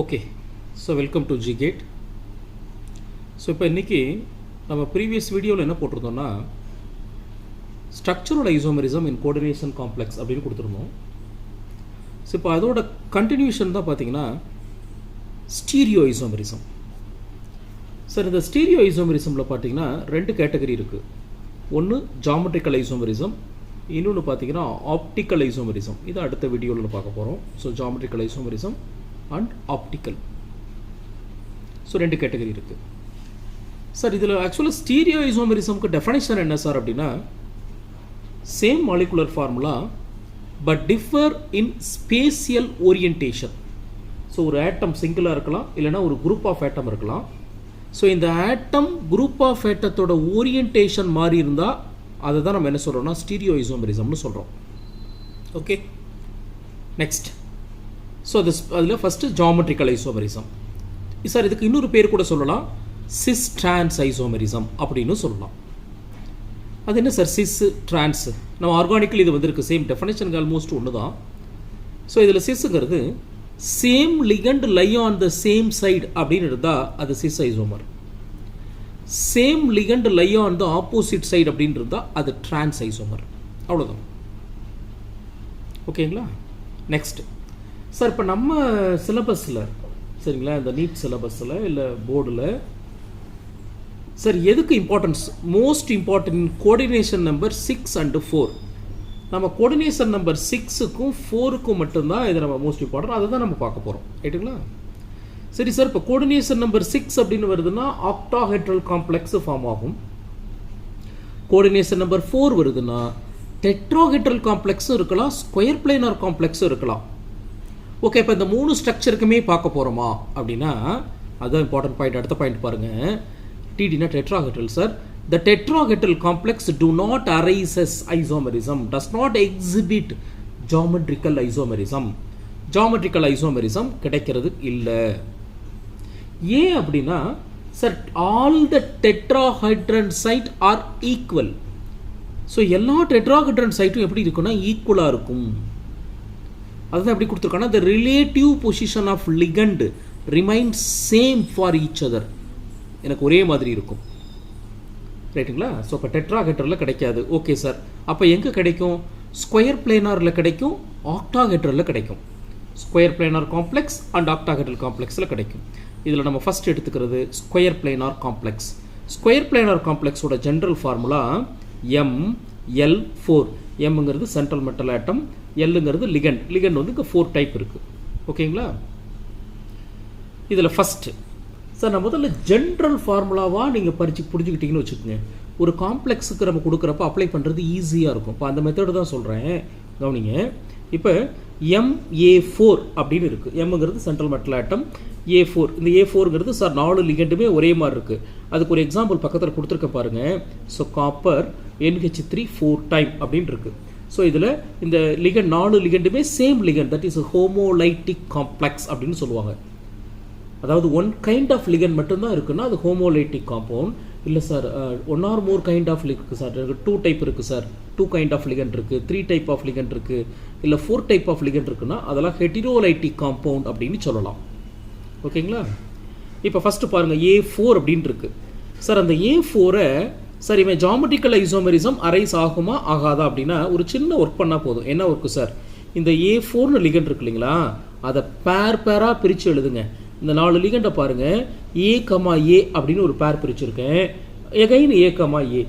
Okay, so welcome to GATE. So இப்போ இன்றைக்கி நம்ம ப்ரீவியஸ் வீடியோவில் என்ன போட்டிருந்தோம்னா structural isomerism in coordination complex அப்படின்னு கொடுத்துருந்தோம். ஸோ இப்போ அதோட கண்டினியூஷன் தான் பார்த்தீங்கன்னா ஸ்டீரியோ ஐசோமெரிசம். சார் இந்த ஸ்டீரியோ ஐசோமெரிசமில் பார்த்தீங்கன்னா ரெண்டு கேட்டகரி இருக்குது. ஒன்று ஜாமெட்ரிக்கல் ஐசோமெரிசம், இன்னொன்று பார்த்தீங்கன்னா ஆப்டிக்கல் ஐசோமெரிசம். இது அடுத்த வீடியோவில் பார்க்க போகிறோம். So geometrical isomerism and optical. So ரெண்டு கேட்டகரி இருக்குது. சார் இதில் ஆக்சுவலாக ஸ்டீரியோ ஐசோமெரிசம்க்கு டெஃபனிஷன் என்ன சார் அப்படின்னா same molecular formula but differ in spatial orientation. So ஒரு ஆட்டம் சிங்கிளாக இருக்கலாம், இல்லைனா ஒரு குரூப் ஆஃப் ஆட்டம் இருக்கலாம். ஸோ இந்த ஆட்டம் குரூப் ஆஃப் ஆட்டத்தோட ஓரியன்டேஷன் மாறி இருந்தால் அதை தான் நம்ம என்ன சொல்கிறோம்னா ஸ்டீரியோ ஐசோமெரிசம்னு சொல்கிறோம். Okay, next. ஸோ அதில் ஃபஸ்ட்டு ஜாமெட்ரிக்கல் ஐசோமெரிசம். சார் இதுக்கு இன்னொரு பேர் கூட சொல்லலாம், சிஸ் டிரான்ஸ் ஐசோமெரிசம் அப்படின்னு சொல்லலாம். அது என்ன சார் சிஸ் டிரான்ஸ்? நம்ம ஆர்கானிக்கல் இது வந்திருக்கு, சேம் டெஃபனிஷனுக்கு ஆல்மோஸ்ட் ஒன்று தான். ஸோ இதில் சிஸ்ஸுங்கிறது same ligand lie on the same side அப்படின்னு இருந்தால் அது cis isomer. Same ligand lie on the opposite side அப்படின்னு இருந்தால் அது டிரான்ஸ் ஐசோமர். அவ்வளோதான். ஓகேங்களா? நெக்ஸ்ட். சார் இப்போ நம்ம சிலபஸில் சரிங்களா, இந்த நீட் சிலபஸில் இல்லை போர்டில் சார் எதுக்கு importance most important coordination number 6 and 4. நம்ம கோஆர்டினேஷன் நம்பர் 6க்கும் 4க்கும் மட்டும்தான் இது நம்ம மோஸ்ட் இம்பார்ட்டன்ட், அதை தான் நம்ம பார்க்க போகிறோம். ரைட்டுங்களா? சரி சார், இப்போ கோஆர்டினேஷன் நம்பர் 6 அப்படின்னு வருதுன்னா ஆக்டாஹெட்ரல் காம்ப்ளெக்ஸ் ஃபார்ம் ஆகும். கோஆர்டினேஷன் நம்பர் 4 வருதுன்னா டெட்ராஹெட்ரல் காம்ப்ளெக்ஸும் இருக்கலாம், ஸ்கொயர் பிளேனார் காம்ப்ளெக்ஸும் இருக்கலாம். ஓகே, இப்போ இந்த மூணு ஸ்ட்ரக்சருக்குமே பார்க்க போகிறோமா அப்படின்னா அதுதான் இம்பார்ட்டன்ட் பாயிண்ட். அடுத்த பாயிண்ட் பாருங்கள், டிடினா tetrahedral. Sir the tetrahedral complex do not arise as isomerism, does not exhibit geometrical isomerism. geometrical isomerism கிடைக்கிறது இல்லை. ஏன் அப்படின்னா sir all the tetrahedron site are equal. So எல்லா டெட்ராஹெட்ரன் சைட்டும் எப்படி இருக்குன்னா ஈக்குவலாக இருக்கும். அதுதான் எப்படி கொடுத்துருக்காங்கன்னா the relative position of ligand remains same for each other. எனக்கு ஒரே மாதிரி இருக்கும். ரைட்டுங்களா? ஸோ இப்போ டெட்ராஹெட்ரலில் கிடைக்காது. ஓகே சார், அப்போ எங்கே கிடைக்கும்? ஸ்கொயர் பிளேனாரில் கிடைக்கும், ஆக்டாஹெட்ரலில் கிடைக்கும். Square planar complex and octahedral காம்ப்ளெக்ஸில் கிடைக்கும். இதில் நம்ம ஃபஸ்ட் எடுத்துக்கிறது square planar complex. Square planar காம்ப்ளெக்ஸோட ஜென்ரல் ஃபார்முலா ML4. எம்ங்கிறது சென்ட்ரல் மெட்டல் ஆட்டம், எல்லுங்கிறது லிகண்ட். லிகண்ட் வந்து இங்கே 4 டைப் இருக்குது. ஓகேங்களா? இதில் ஃபஸ்ட்டு சார் நான் முதல்ல ஜென்ரல் ஃபார்முலாவாக நீங்கள் புரிஞ்சுக்கிட்டீங்கன்னு வச்சுக்கோங்க. ஒரு காம்ப்ளெக்ஸுக்கு நம்ம கொடுக்குறப்ப அப்ளை பண்ணுறது ஈஸியாக இருக்கும். இப்போ அந்த மெத்தடு தான் சொல்கிறேன், கவனிங்க. இப்போ MA4 அப்படின்னு இருக்குது. எம்ங்கிறது சென்ட்ரல் மெட்டல் ஆட்டம், A4. இந்த A4ங்கிறது சார் 4 லிகண்டுமே ஒரே மாதிரி இருக்குது. அதுக்கு ஒரு எக்ஸாம்பிள் பக்கத்தில் கொடுத்துருக்க பாருங்கள். ஸோ காப்பர் NH3 4 டைம் அப்படின்னு இருக்குது. ஸோ இதில் இந்த லிகண்ட் 4 லிகண்டுமே same ligand, that is homolytic complex அப்படின்னு சொல்லுவாங்க. அதாவது ஒன் கைண்ட் ஆஃப் லிகண்ட் மட்டும்தான் இருக்குன்னா அது ஹோமோலைட்டிக் காம்பவுண்ட். இல்லை sir 1 or more kind of இருக்குது சார், 2 டைப் இருக்குது சார், 2 கைண்ட் ஆஃப் லிகண்ட் இருக்குது, 3 டைப் ஆஃப் லிகண்ட் இருக்குது, இல்லை 4 டைப் ஆஃப் லிகண்ட் இருக்குன்னா அதெல்லாம் ஹெட்டிரோலைட்டிக் காம்பவுண்ட் அப்படின்னு சொல்லலாம். ஓகேங்களா? இப்போ ஃபஸ்ட்டு பாருங்கள், A4 அப்படின்னு இருக்குது. சார் அந்த A4-ஐ சார் இவன் ஜாமெட்ரிக்கல் ஐசோமெரிசம் அரைஸ் ஆகுமா ஆகாதா அப்படின்னா ஒரு சின்ன ஒர்க் பண்ணால் போதும். என்ன ஒர்க்கு சார்? இந்த A4னு லிகண்ட் இருக்கு இல்லைங்களா, அதை பேராக பிரித்து எழுதுங்க. இந்த 4 லிகண்டை பாருங்கள், A, A அப்படின்னு ஒரு பேர் பிரிச்சுருக்கேன், again A, A.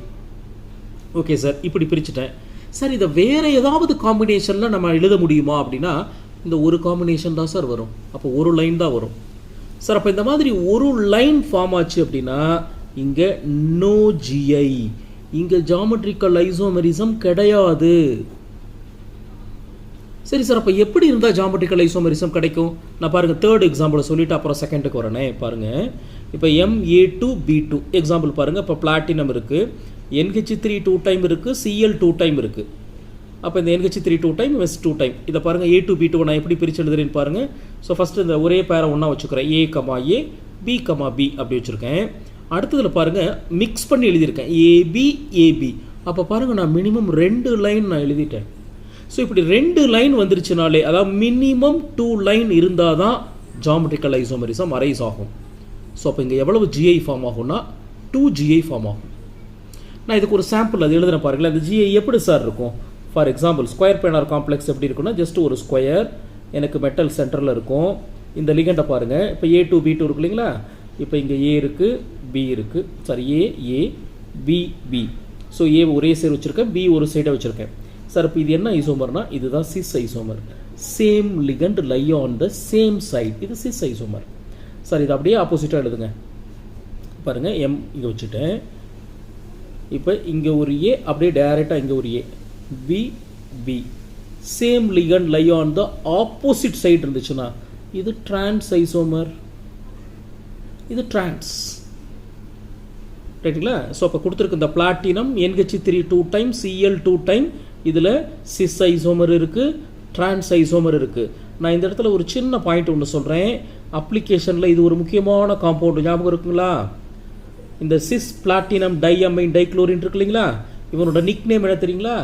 Okay sir, இப்படி பிரிச்சுட்டேன். சார் இதை வேறு ஏதாவது காம்பினேஷனில் நம்ம எழுத முடியுமா அப்படின்னா இந்த ஒரு காம்பினேஷன் தான் சார் வரும். அப்போ ஒரு லைன் தான் வரும் சார். அப்போ இந்த மாதிரி ஒரு லைன் ஃபார்ம் ஆச்சு அப்படின்னா இங்கே நோ GI, இங்கே ஜாமெட்ரிக்கல் ஐசோமெரிசம் கிடையாது. சரி சார், அப்போ எப்படி இருந்தால் ஜாமெட்ரிக்கல் ஐசோமெரிசம் கிடைக்கும்? நான் பாருங்கள் தேர்ட் எக்ஸாம்பிளை சொல்லிவிட்டு அப்புறம் செகண்டுக்கு வரேனே. பாருங்கள், இப்போ MA2B2 எக்ஸாம்பிள் பாருங்கள். இப்போ பிளாட்டினம் இருக்குது, NH3 2 டைம் இருக்குது, Cl 2 டைம் இருக்குது. அப்போ இந்த NH3 2 டைம், MS 2 டைம். இதை பாருங்கள் A2B2 நான் எப்படி பிரித்து எழுதுறேன்னு பாருங்கள். ஸோ ஃபஸ்ட்டு இந்த ஒரே பேரை ஒன்றா வச்சுக்கிறேன், A, B, B அப்படி வச்சுருக்கேன். அடுத்ததில் பாருங்கள் மிக்ஸ் பண்ணி எழுதியிருக்கேன், AB. அப்போ பாருங்கள் நான் மினிமம் 2 லைன் நான் எழுதிட்டேன். ஸோ இப்படி 2 லைன் வந்துருச்சுனாலே, அதாவது மினிமம் 2 லைன் இருந்தால் தான் ஜாமெட்ரிக்கல் ஐசோமரிசம் அரைஸ் ஆகும். ஸோ அப்போ இங்கே எவ்வளவு GI ஃபார்ம் ஆகும்னா 2 GI ஃபார்ம் ஆகும். நான் இதுக்கு ஒரு சாம்பிள் அது எழுதுன பாருங்களேன். அந்த GI எப்படி சார் இருக்கும்? For example square planar complex எப்படி இருக்குன்னா, ஜஸ்ட் ஒரு ஸ்கொயர் எனக்கு மெட்டல் சென்டரில் இருக்கும். இந்த லிகண்டை பாருங்கள். இப்போ A2 B2 இருக்கு இல்லைங்களா? இப்போ இங்கே A இருக்குது, B இருக்குது, sorry A B B. So A ஒரே சைடு வச்சுருக்கேன், B ஒரு சைடை வச்சுருக்கேன். சார் இப்போ இது என்ன ஐசோமர்னா, இதுதான் cis isomer. Same ligand lie on the same side. இது சிஸ் ஐசோமர். சார் இது அப்படியே ஆப்போசிட்டாக எழுதுங்க. பாருங்கள், M இங்கே வச்சுட்டேன். இப்போ இங்கே ஒரு A, அப்படியே டைரெக்டாக இங்கே ஒரு A, B B. Same ligand lie on the opposite side இருந்துச்சுன்னா இது டிரான்ஸ் ஐசோமர், இது டிரான்ஸ். ரைட்டுங்களா? ஸோ அப்போ கொடுத்துருக்கு இந்த platinum NH3 2 time Cl 2 time. இதில் சிஸ் ஐசோமர் இருக்குது, டிரான்ஸ் ஐசோமர் இருக்குது. நான் இந்த இடத்துல ஒரு சின்ன பாயிண்ட் ஒன்று சொல்கிறேன். அப்ளிகேஷனில் இது ஒரு முக்கியமான காம்பவுண்டு, ஞாபகம் இருக்குங்களா? இந்த சிஸ் பிளாட்டினம் டைஅமைன் டைக்ளோரின் இருக்கு இல்லைங்களா? இவனோட நிக் நேம் என்ன தெரியுங்களா?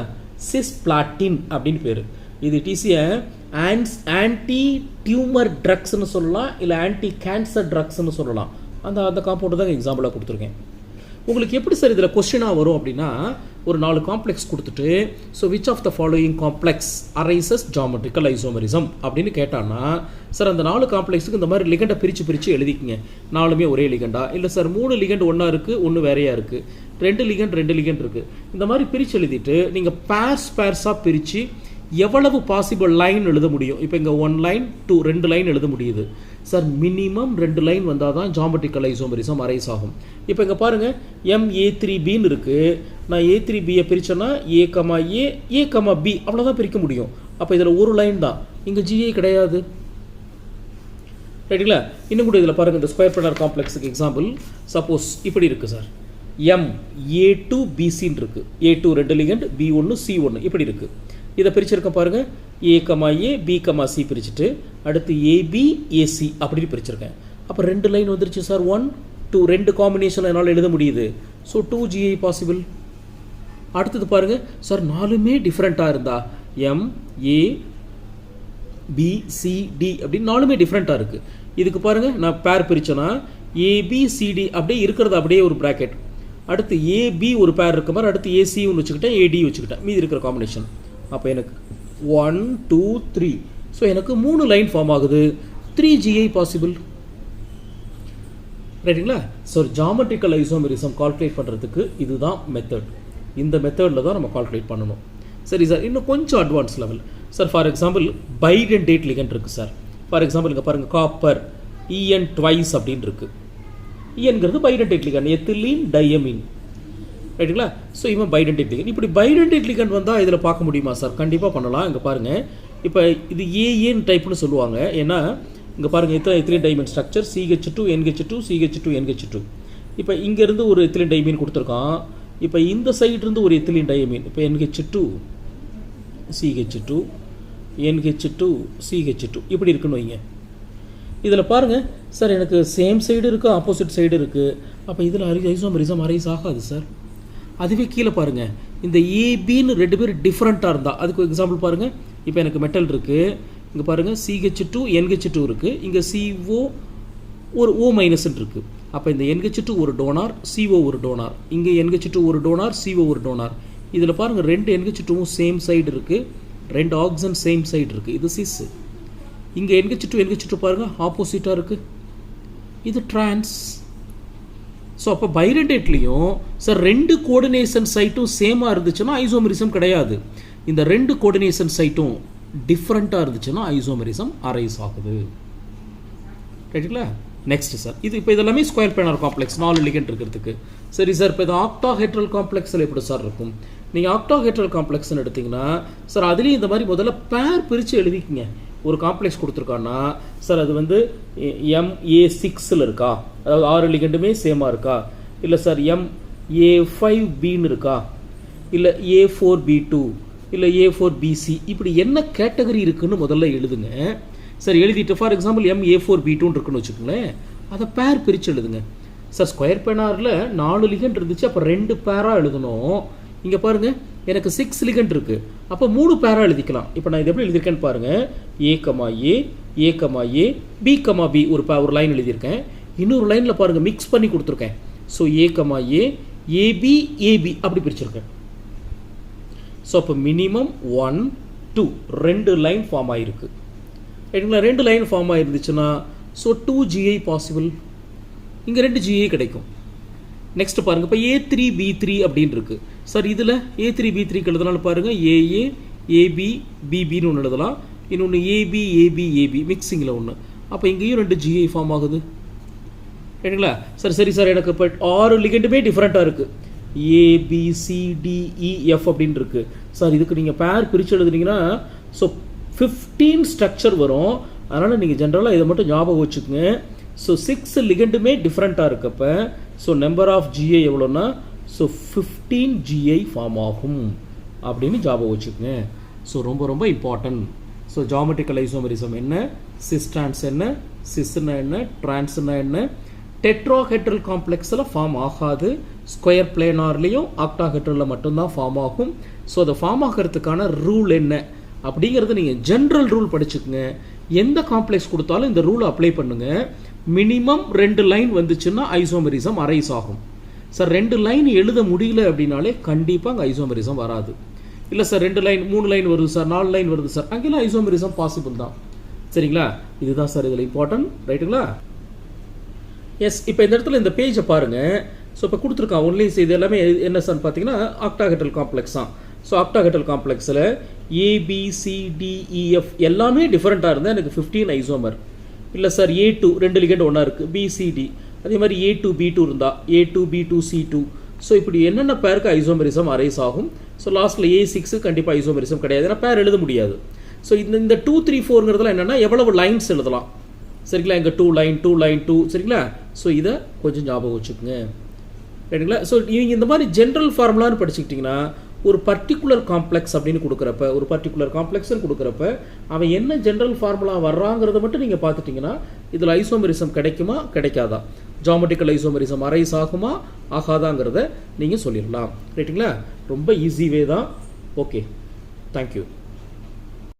சிஸ் பிளாட்டின் அப்படின்னு பேர். இது டிசிய ஆன்டி டியூமர் ட்ரக்ஸ்னு சொல்லலாம், இல்லை ஆன்டி கேன்சர் ட்ரக்ஸ்னு சொல்லலாம். அந்த காம்பவுண்டு தான் எக்ஸாம்பிளாக கொடுத்துருக்கேன். உங்களுக்கு எப்படி சார் இதில் கொஸ்டினாக வரும் அப்படின்னா, ஒரு 4 காம்ப்ளெக்ஸ் கொடுத்துட்டு so which of the following complex arises geometrical isomerism அப்படின்னு கேட்டான்னா, சார் அந்த 4 காம்ப்ளெக்ஸுக்கு இந்த மாதிரி லிகண்டை பிரித்து எழுதிக்கிங்க. 4மே ஒரே லிகண்டா, இல்லை சார் 3 லிகண்ட் ஒன்றா இருக்குது, ஒன்று வேறையாக இருக்குது, 2 லிகண்ட் இருக்குது. இந்த மாதிரி பிரித்து எழுதிட்டு நீங்கள் பேர்ஸாக பிரித்து எவ்வளவு பாசிபிள் லைன் எழுத முடியும். இப்போ இங்கே 1 லைன் 2 லைன் எழுத முடியுது சார். மினிமம் 2 லைன் வந்தால் தான் ஜாமெட்ரிக்கல் ஐசோமரிசம் அரைஸ் ஆகும். இப்போ இங்கே பாருங்கள், MA3Bன்னு இருக்குது. நான் A3Bயை பிரித்தேன்னா A, B அவ்வளோதான் பிரிக்க முடியும். அப்போ இதில் ஒரு லைன் தான், இங்கே GI கிடையாது. ரைட்டுங்களா? இன்னும் கூட இதில் பாருங்கள், இந்த ஸ்கொயர் பிளானார் காம்ப்ளெக்ஸுக்கு எக்ஸாம்பிள் சப்போஸ் இப்படி இருக்குது சார். MA2BCன்னு இருக்குது. A2 2 லிகண்ட், B1 C1 இப்படி இருக்குது. இதை பிரிச்சிருக்க பாருங்கள், A, B, C பிரிச்சுட்டு அடுத்து AB AC அப்படின்னு பிரிச்சிருக்கேன். அப்போ 2 லைன் வந்துருச்சு சார். 1 2 2 காம்பினேஷன் என்னால் எழுத முடியுது. So 2 GI possible. அடுத்தது பாருங்கள் சார், 4மே டிஃப்ரெண்ட்டாக இருந்தா M A B C D அப்படின்னு 4மே டிஃப்ரெண்ட்டாக இருக்குது. இதுக்கு பாருங்கள், நான் பேர் பிரித்தேன்னா ABCD அப்படியே இருக்கிறது அப்படியே ஒரு ப்ராக்கெட். அடுத்து AB ஒரு பேர் இருக்க மாதிரி, அடுத்து AC ஒன்று வச்சுக்கிட்டேன், AD வச்சுக்கிட்டேன், மீதி இருக்கிற காம்பினேஷன். அப்போ எனக்கு 1 2 3. ஸோ எனக்கு 3 லைன் ஃபார்ம் ஆகுது. 3 GI பாசிபிள். ரைட்டுங்களா? ஸோ ஜாமெட்ரிக்கல் ஐசோமரிசம் கால்குலேட் பண்ணுறதுக்கு இதுதான் மெத்தட். இந்த மெத்தடில் தான் நம்ம கால்குலேட் பண்ணணும். சரி சார், இன்னும் கொஞ்சம் advance level sir. For example bidentate ligand இருக்குது சார். ஃபார் எக்ஸாம்பிள் இங்கே பாருங்கள், காப்பர் EN ட்வைஸ் அப்படின்னு இருக்குது. ENங்கிறது பைடென்டேட் லிகண்ட், எத்திலீன் டையமின். ரைட்டுங்களா? ஸோ இவன் பைடென்டேட் லிகண்ட். இப்படி பைடென்டேட் லிகண்ட் வந்தால் இதில் பார்க்க முடியுமா சார்? கண்டிப்பாக பண்ணலாம். இங்கே பாருங்கள், இப்போ இது ஏஎன் டைப்னு சொல்லுவாங்க. ஏன்னா இங்கே பாருங்கள், ethylene டைமீன் structure CH2 NH2 CH2 NH2. இப்போ இங்கேருந்து ஒரு எத்திலீன் டைமீன் கொடுத்துருக்கான். இப்போ இந்த சைட்லேருந்து ஒரு எத்திலீன் டைமீன், இப்போ NH2 CH2 NH2 CH2 இப்படி இருக்குன்னு வைங்க. இதில் பாருங்கள் சார், எனக்கு சேம் சைடு இருக்குது, ஆப்போசிட் சைடு இருக்குது. அப்போ இதில் ஐசோமரிசம் அரைஸ் ஆகாது சார். அதுவே கீழே பாருங்கள், இந்த ஏபின்னு 2 பேர் டிஃப்ரெண்ட்டாக இருந்தால், அதுக்கு எக்ஸாம்பிள் பாருங்கள். இப்போ எனக்கு மெட்டல் இருக்குது, இங்கே பாருங்கள் CH2 NH2 இருக்குது, இங்கே CO ஒரு O- இருக்குது. அப்போ இந்த NH2 ஒரு டோனார், CO ஒரு டோனார், இங்கே NH2 ஒரு டோனார், CO ஒரு டோனார். இதில் பாருங்கள், 2 NH2வும் சேம் சைடு இருக்குது, 2 ஆக்சிஜன் சேம் சைடு இருக்குது. இது சிஸ். இங்கே NH2 பாருங்கள் ஆப்போசிட்டாக இருக்குது, இது டிரான்ஸ். ஸோ அப்போ பைடென்டேட்லேயும் சார் 2 கோஆர்டினேஷன் சைட்டும் சேமாக இருந்துச்சுன்னா ஐசோமரிசம் கிடையாது. இந்த 2 கோஆர்டினேஷன் சைட்டும் டிஃப்ரெண்ட்டாக இருந்துச்சுன்னா ஐசோமரிசம் அரைஸ் ஆகுது. ரைட்டுங்களா? நெக்ஸ்ட் சார், இது இப்போ இதெல்லாமே ஸ்கொயர் பிளானார் காம்ப்ளெக்ஸ் 4 லிகண்ட் இருக்கிறதுக்கு. சரி சார், இப்போ இது ஆக்டாஹெட்ரல் காம்ப்ளெக்ஸில் எப்படி சார் இருக்கும்? நீங்கள் ஆக்டாஹெட்ரல் காம்ப்ளெக்ஸ்னு எடுத்திங்கன்னா சார், அதுலேயும் இந்த மாதிரி முதல்ல பேர் பிரித்து எழுதிக்கிங்க. ஒரு காம்ப்ளெக்ஸ் கொடுத்துருக்கான்னா சார், அது வந்து MA6ல் இருக்கா, அதாவது 6 லிகண்டுமே சேமாக இருக்கா, இல்லை சார் MA5Bன்னு இருக்கா, இல்லை A4B2, இல்லை A4BC, இப்படி என்ன கேட்டகரி இருக்குன்னு முதல்ல எழுதுங்க. சார் எழுதிட்டு ஃபார் எக்ஸாம்பிள் MA4B2 இருக்குன்னு வச்சுக்கோங்களேன், அதை பேர் பிரித்து எழுதுங்க. சார் ஸ்கொயர் பிளானாரில் 4 லிகண்ட் இருந்துச்சு, அப்போ 2 பேராக எழுதணும். இங்கே பாருங்கள், எனக்கு 6 லிகண்ட் இருக்கு. அப்போ 3 பேரா எழுதிக்கலாம். இப்போ நான் இது எப்படி எழுதியிருக்கேன்னு பாருங்க. A, A, B, B ஒரு லைன் எழுதியிருக்கேன். இன்னொரு லைன்ல பாருங்க மிக்ஸ் பண்ணி கொடுத்துருக்கேன். ஸோ A, AB, AB அப்படி பிரிச்சிருக்கேன். ஸோ அப்போ மினிமம் 1, 2 2 லைன் ஃபார்ம் ஆயிருக்கு. ரைட்டுங்களா? 2 லைன் ஃபார்ம் ஆயிருந்துச்சுன்னா ஸோ 2 GI பாசிபிள். இங்கே 2 GI கிடைக்கும். நெக்ஸ்ட் பாருங்க, இப்போ A3 B3 அப்படின்னு இருக்கு. சார் இதில் A3 B3 எழுதலாம் பாருங்க. AA AB BBன்னு ஒன்று எழுதலாம். இன்னொன்று AB AB AB மிக்சிங்கில் ஒன்று. அப்போ இங்கேயும் 2 GI ஃபார்ம் ஆகுது. ரைட்டுங்களா? சரி சார் எனக்கு இப்போ 6 லிகண்டுமே டிஃப்ரெண்ட்டாக இருக்குது. ABCDEF அப்படின்னு இருக்கு. சார் இதுக்கு நீங்கள் பேர் பிரித்து எழுதுனீங்கன்னா ஸோ 15 ஸ்ட்ரக்சர் வரும். அதனால் நீங்கள் ஜென்ரலாக இதை மட்டும் ஞாபகம் வச்சுக்கோங்க. ஸோ 6 லிகண்டுமே டிஃப்ரெண்ட்டாக இருக்கப்ப ஸோ நம்பர் ஆஃப் GI எவ்வளோன்னா ஸோ 15 GI ஃபார்ம் ஆகும் அப்படின்னு ஞாபகம் வச்சுக்கோங்க. ஸோ ரொம்ப இம்பார்ட்டன்ட். ஸோ ஜாமெட்ரிக்கல் ஐசோமெரிசம் என்ன, சிஸ்டான்ஸ் என்ன, சிஸ்னா என்ன, டிரான்ஸ்னா என்ன, டெட்ராஹெட்ரல் காம்ப்ளெக்ஸில் ஃபார்ம் ஆகாது. ஸ்கொயர் பிளேனார்லேயும் ஆக்டாஹெட்ரலில் மட்டும்தான் ஃபார்ம் ஆகும். ஸோ அதை ஃபார்ம் ஆகிறதுக்கான ரூல் என்ன அப்படிங்கிறது நீங்கள் ஜென்ரல் ரூல் படிச்சுக்குங்க. எந்த காம்ப்ளெக்ஸ் கொடுத்தாலும் இந்த ரூலை அப்ளை பண்ணுங்க. மினிமம் 2 லைன் வந்துச்சுன்னா ஐசோமெரிசம் அரைஸ் ஆகும். சார் 2 லைன் எழுத முடியல அப்படின்னாலே கண்டிப்பாக அங்கே ஐசோமெரிசம் வராது. இல்லை சார் 2 லைன் 3 லைன் வருது சார், 4 லைன் வருது சார், அங்கெல்லாம் ஐசோமெரிசம் பாசிபிள் தான். சரிங்களா? இதுதான் சார் இதில் இம்பார்ட்டன்ட். ரைட்டுங்களா? எஸ். இப்போ இந்த இடத்துல இந்த பேஜை பாருங்கள். ஸோ இப்போ கொடுத்துருக்கான் ஒன்லி. இது எல்லாமே என்ன சார் பார்த்தீங்கன்னா ஆக்டாஹெட்ரல் காம்ப்ளெக்ஸ் தான். ஸோ ஆக்டாஹெட்ரல் காம்ப்ளெக்ஸில் ABCDEF எல்லாமே டிஃப்ரெண்ட்டாக இருந்தால் எனக்கு 15 ஐசோமர். இல்லை சார் A2 2 லிகண்ட் ஒன்றா இருக்குது, BCD அதே மாதிரி A2 B2 இருந்தால் A2 B2 C2. ஸோ இப்படி என்னென்ன பேருக்கு ஐசோமெரிசம் அரைஸ் ஆகும். ஸோ லாஸ்ட்டில் A6 கண்டிப்பாக ஐசோமெரிசம் கிடையாது, ஏன்னா பேர் எழுத முடியாது. ஸோ இந்த 2 3 4ங்கிறதுலாம் என்னென்னா எவ்வளவு லைன்ஸ் எழுதலாம். சரிங்களா? இங்கே 2 லைன் 2 லைன் 2. சரிங்களா? ஸோ இதை கொஞ்சம் ஞாபகம் வச்சுக்கோங்க. ரைட்டுங்களா? ஸோ நீங்கள் இந்த மாதிரி ஜென்ரல் ஃபார்முலான்னு படிச்சுக்கிட்டிங்கன்னா ஒரு பர்டிகுலர் காம்ப்ளெக்ஸ் அப்படின்னு கொடுக்குறப்ப, ஒரு பர்டிகுலர் காம்ப்ளெக்ஸ்ன்னு கொடுக்குறப்ப அவன் என்ன ஜென்ரல் ஃபார்முலா வர்றாங்கிறத மட்டும் நீங்கள் பார்த்துட்டிங்கன்னா இதில் ஐசோமெரிசம் கிடைக்குமா கிடைக்காதா, ஜாமெட்ரிக்கல் ஐசோமெரிசம் அரைஸ் ஆகுமா ஆகாதாங்கிறத நீங்கள் சொல்லிடலாம். ரைட்டுங்களா? ரொம்ப ஈஸி வே தான். Okay, thank you.